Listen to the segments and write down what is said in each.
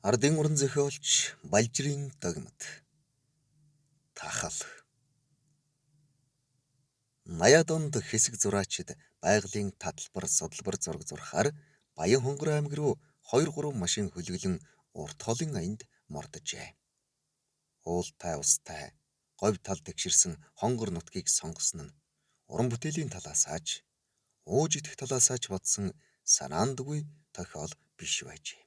Ардын уран зохиолч Балжирын догмат. Тахал. 80-ад онд хэсэг зураачид байгалийн таталбар судлбар зураг зурхаар Баян Хонгор аймаг руу 2-3 машин хөлөглөн урт холын аянд мордожээ. Уултай устай говь тал тэгширсэн хонгор нутгийг сонгосон нь уран бүтээлийн талаас аж, ууж идэх талаас аж бодсон санаандгүй тохиол биш байжээ.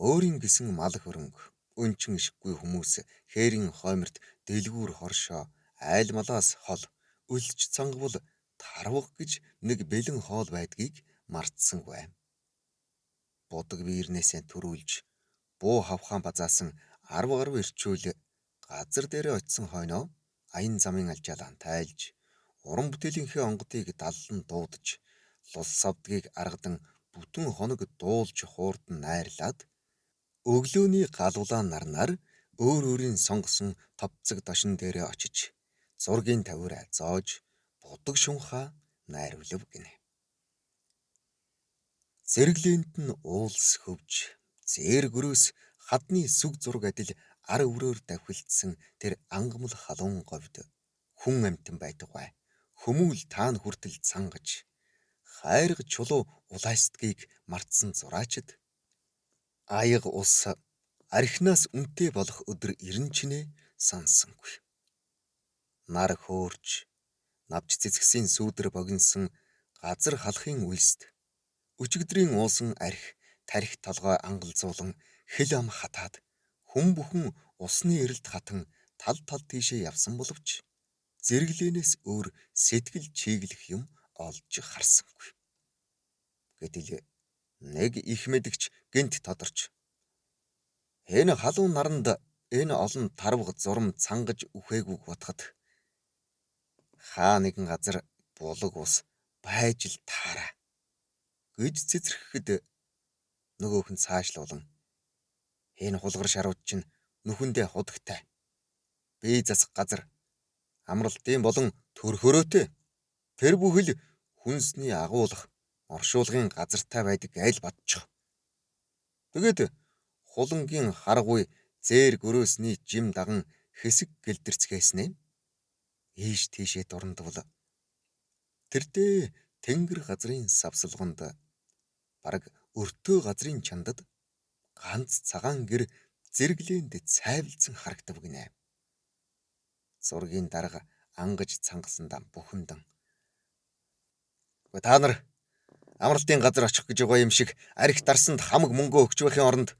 Өөрийн гисэн мал хөрөнгө, өнчин ишггүй хүмүүс хээрийн хойморт дэлгүүр хоршоо, айл малаас хол, өлж цангавал тарвах гэж нэг бэлэн хоол байдгийг мартсангүй. Будаг биернээсээ төрүүлж, буу хавхаан базаасан 10 гаруй ирчүүл газар дээрээ очисон хойноо аян замын алжаалаан тайлж, уран бүтээлийнхээ онгодыг даллан дуудаж, лус савдгийг аргадан бүтэн хоног дуулж хуурдан найрлаад өглөөний галуулаан нарнаар өөр өөрийн сонгосон товцог дошин дээрээ очиж зургийн тавиураа зоож будаг шунхаа найруулав гинэ. Зэрэглээнд нь уулс хөвж, зээр гөрөөс хадны сүг зураг адил ар өврөөр давхилдсан тэр ангамл халуун говьд хүн амтан байдаггүй. Хүмүүл таан хүртэл цангаж, хайрга чулуу улайстгийг мартсан зураачид аяга ус архинаас үнэтэй болох өдөр ирэн чинээ сансангүй. Нар хөөрж, навч цэцгсийн сүүдэр богинсон газар халахын үлст, өчигдрийн уусан арх тарих толгой ангалзуулан хэл ам хатаад хүн бүхэн усны эрэлт хатан тал тал тийшээ явсан боловч зэрэглэнээс өөр сэтгэл чиглэх юм олж харсангүй. Гэтэл нэг их мэдгч гэнт тодорч энэ халуун наранд энэ олон тарвга зурм цангаж үхээгүйг бодоход хаа нэгэн газар булаг ус байж л таараа гэж цэцэрхэхэд нөгөөх нь цаашлуулан энэ хулгар шарууд чинь нүхэндээ худагтай бие засах газар амралтын болон төрхөрөөтэй тэр бүхэл хүнсний агуулах оршуулгын газартай байдаг айл бодчих. Тэгээд хулангийн харгуй зээр гөрөөсний жим даган хэсэг гэлдэрцгээснэ. Ийш тийшээ дурандвал тэрдээ тэнгэр газрын савсалгонд бараг өртөө газрын чандад ганц цагаан гэр зэрэглээнд цайвалцсан харагдав гинэ. Зургийн дарга ангаж цангасандаа бүхэмдэн. Та нар амралтын газар очих гэж байгаа юм шиг арх дарсанд хамаг мөнгөө өгч байхын оронд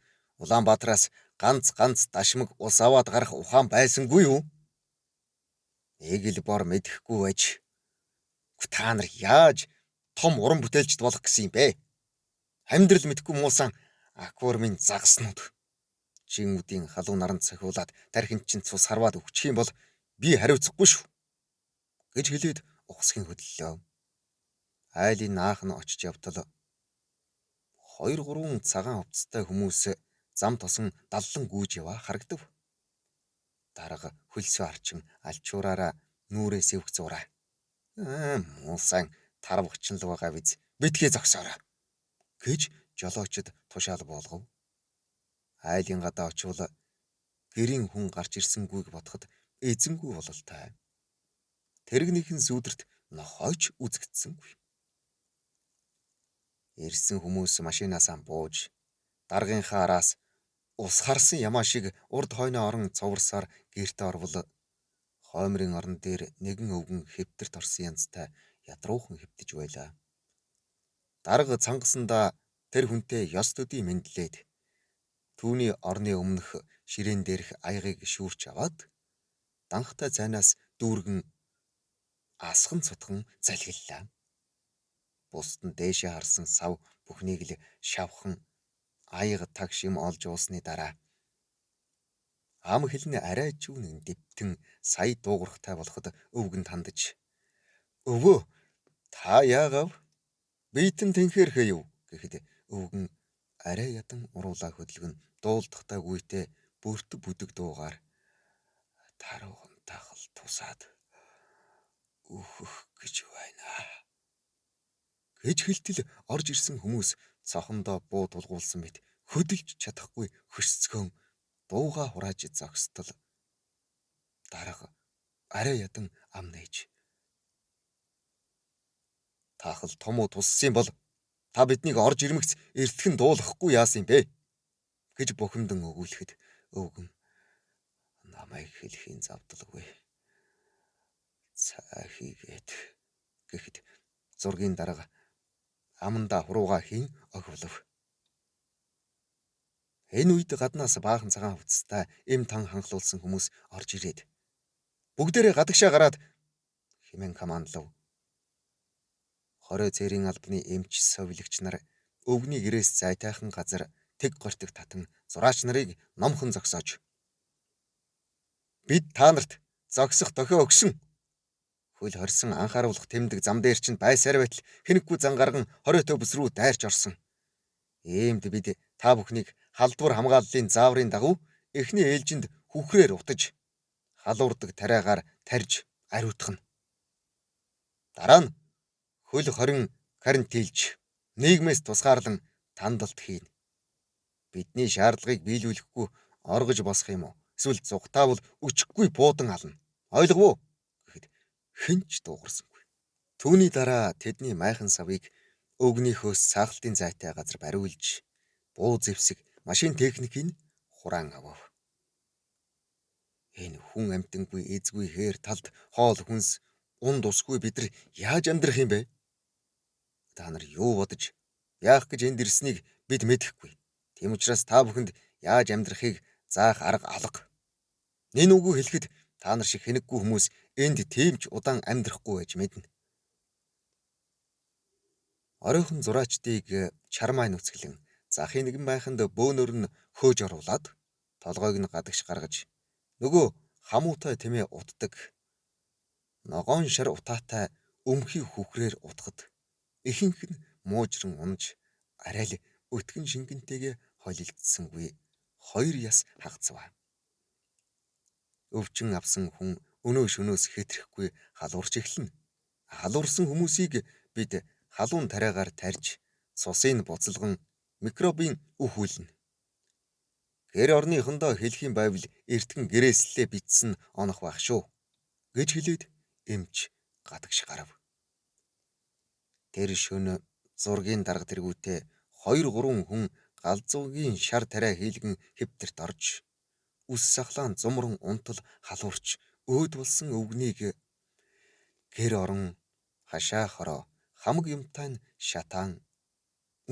Улаанбаатараас ганц дашмаг ус аваад гарах ухаан байсангүй юу? Эгэл бор мэдэхгүй байж. Та нар яаж том уран бүтээлчд болох гэсэн юм бэ? Амьдрал мэдхгүй муусан аквариумын загаснууд. Жинүүдийн халуун наранд сахиулаад тархинд чинь цус харваад өгчих юм бол би хариуцахгүй шүү. Гэж хэлээд ухсхийн хөдлөлөө. Айлын наах нь очиж явтал 2-3 цагаан хувцастай хүмүүс зам тосон даллан гүйж яваа харагдав. Дарга хөлсөө арчин алчуураараа нүрээ сэвх зураа. Муусан тарвагчин л байгаа биз. Битгий зогсоорой гэж жолоочд тушаал болгов. Айлын гадаа очивол гэрийн хүн гарч ирсэнгүйг бодоход эзэнгүй бололтой. Тэрэгнийхэн сүудэрт нохойч үзэгдсэнгүй. Ирсэн хүмүүс машинаасаа бууж, даргынхаа араас ус харсан ямаа шиг урд хойноо орон цуврсаар гэрте орвол хоймрын орон дээр нэгэн өвгөн хэвтэрт орсон янзтай ядруухан хэвтэж байлаа. Дарга цангасандаа тэр хүнтэй ёс төдий мэдлээд түүний орны өмнөх ширээн дээрх аягыг шүүрч аваад данхтай цайнаас дүүргэн асхан цутхан залгиллаа. Бусд нь дээшээ харсан сав бүхнийг л шавхан аяга тагш юм олж уусны дараа ам хэлний арай чүүнэн дэвтэн сая дуугархтай болоход өвгөнд хандаж өвөө та яагав биетэн тэнхээр хэв гэхэд өвгөн арай ядан уруулаа хөдөлгөн дуулдахтай гүйтэй бүрт бүдэг дуугаар таруухан тахал тусаад өөхөх гэж байна гэж хэлтэл орж ирсэн хүмүүс цохондоо буу тулгуулсан мэт хөдөлж чадахгүй хөсцгөн дууга хурааж зогсдол дарга арай ядан ам нээж таахал том уу туссан бол та биднийг орж ирмэгц эртхэн дуулахгүй яасан юм бэ гэж бухимдан өгүүлэхэд өвгөн намайг хэлхийн завдалгүй цаа хийгээд гэхэд зургийн дарга амандаа хурууга хийн оговлов. Энэ үед гаднаас баахан цагаан хувцастай эм тан ханхлуулсан хүмүүс орж ирээд бүгдээрээ гадагшаа гараад хэмээн командлав. Хорой цэрийн албаны эмч совилагч нар өвгний гэрээс зайтайхан газар тэг гортог татан зураач нарыг номхон зогсоож бид та нарт зогсох дохио өгсөн. Хөл хорсон анхааруулах тэмдэг зам дээр чинь байсаар байтал хэнэггүй зан гарган хорой төвс рүү дайрч орсон. Иймд бид та бүхнийг халдвар хамгааллын зааврын дагуу эхний ээлжинд хүхрээр утаж халуурдаг тариагаар тарьж ариутгана. Дараа нь хөл хорин карантилж нийгмээс тусгаарлан тандалт хийн. Бидний шаардлагыг биелүүлэхгүй оргож босох юм уу? Эсвэл зугтаавал өчггүй буудан ална. Ойлгов уу? Гэхэд хинч дуугарсангүй. Түүний дараа тэдний майхан савыг өвгнийхөөс саахалтын зайтай газар бариулж буу зэвсэг машин техникийн хураан авав. Энэ хүн амтангүй эзгүй хээр талд хоол хүнс унд усгүй бид нар яаж амьдрах юм бэ? Та нар юу бодож яах гэж энд ирснийг бид мэдэхгүй. Тийм учраас та бүхэнд яаж амьдрахыг заах арга алга. Энэ үгүй хэлэхэд та нар шиг хэнэггүй хүмүүс энд тийм ч удаан амьдрахгүй байж мэднэ. Оройхон зураачдыг чармай нүцгэлэн захын нэгэн байханд бөөнөр нь хөөж оруулаад толгойг нь гадагш гаргаж нөгөө хамуутай тэмээ утдаг ногоон шар утаатай өмхий хүхрээр утгад ихэнх нь муужран унж арай л өтгөн шингэнтэйгээ холилдсангүй хоёр яс хагцваа. Өвчин авсан хүн өнөө шөнөөс хэтрэхгүй халуурч эхлэнэ. Халуурсан хүмүүсийг бид халуун тариагаар тарьж цусыг буцалган микробын өхүүлнэ. Гэр орныхондоо хэлэх юм байвал эртгэн гэрээслээ битсэн онох байх шүү гэж хэлээд эмч гадагш гарав. Тэр шөнө зургийн дарга тэргүүтээ 2-3 хүн галзуугийн шар тариа хийлгэн хэвтэрт орж үс сахлаан зумран унтал халуурч өөд болсон өвгнийг гэр орон хашаа хороо хамаг юмтай нь шатаан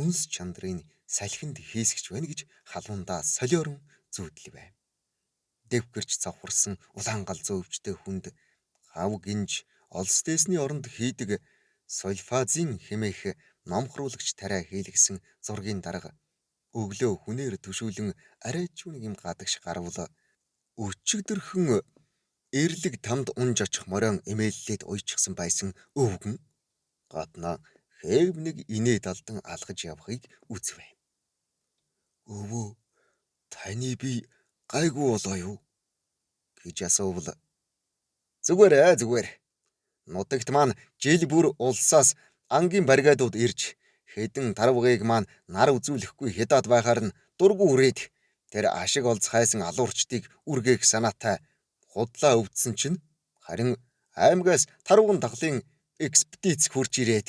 үнс чандрын салхинд хийсгэж байна гэж халуундаа солиорон зүүдлээ байв. Дэвгэрч цавхарсан улаан галзуу өвчтэй хүнд гав гинж олс дэсний оронд хийдэг сульфазин хэмээх номхруулагч тариа хийлгсэн зургийн дарга өглөө хүнээр төшүүлэн арайчгүй нэг юм гадагш гарвал өчигдөрхөн эрлэг тамд унж очих морин эмээллээд уйчихсан байсан өвгөн гаднаа хэв нэг инээд алдан алгаж явахыг үзвэ. Өвөө таны би гайгүй болоо юу гэж асуувал зүгээр нутагт маань жил бүр улсаас ангийн баригадууд ирж хэдэн тарвгыг маань нар үзүүлэхгүй хядаад байхаар нь дургу үрээд тэр ашиг олз хайсан алуурчдыг үргээх санаатай худлаа өвдсөн чинь харин аймагаас тарвган тахлын экспедиц хурж ирээд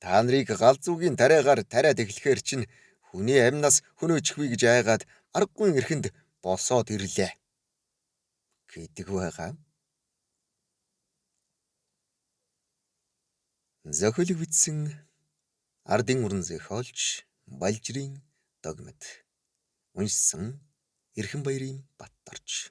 та нарыг галзуугийн тариагаар тариад эхлэхээр чинь хүний амнаас хөнөөчихвэ гэж айгаад аргагүй эрхэнд босоод ирлээ гэдэг байгаа. Зохиолыг бичсэн Ардын уран зохиолч Балжирын Догмат. Уншсан Эрхэнбаярын Батдарч.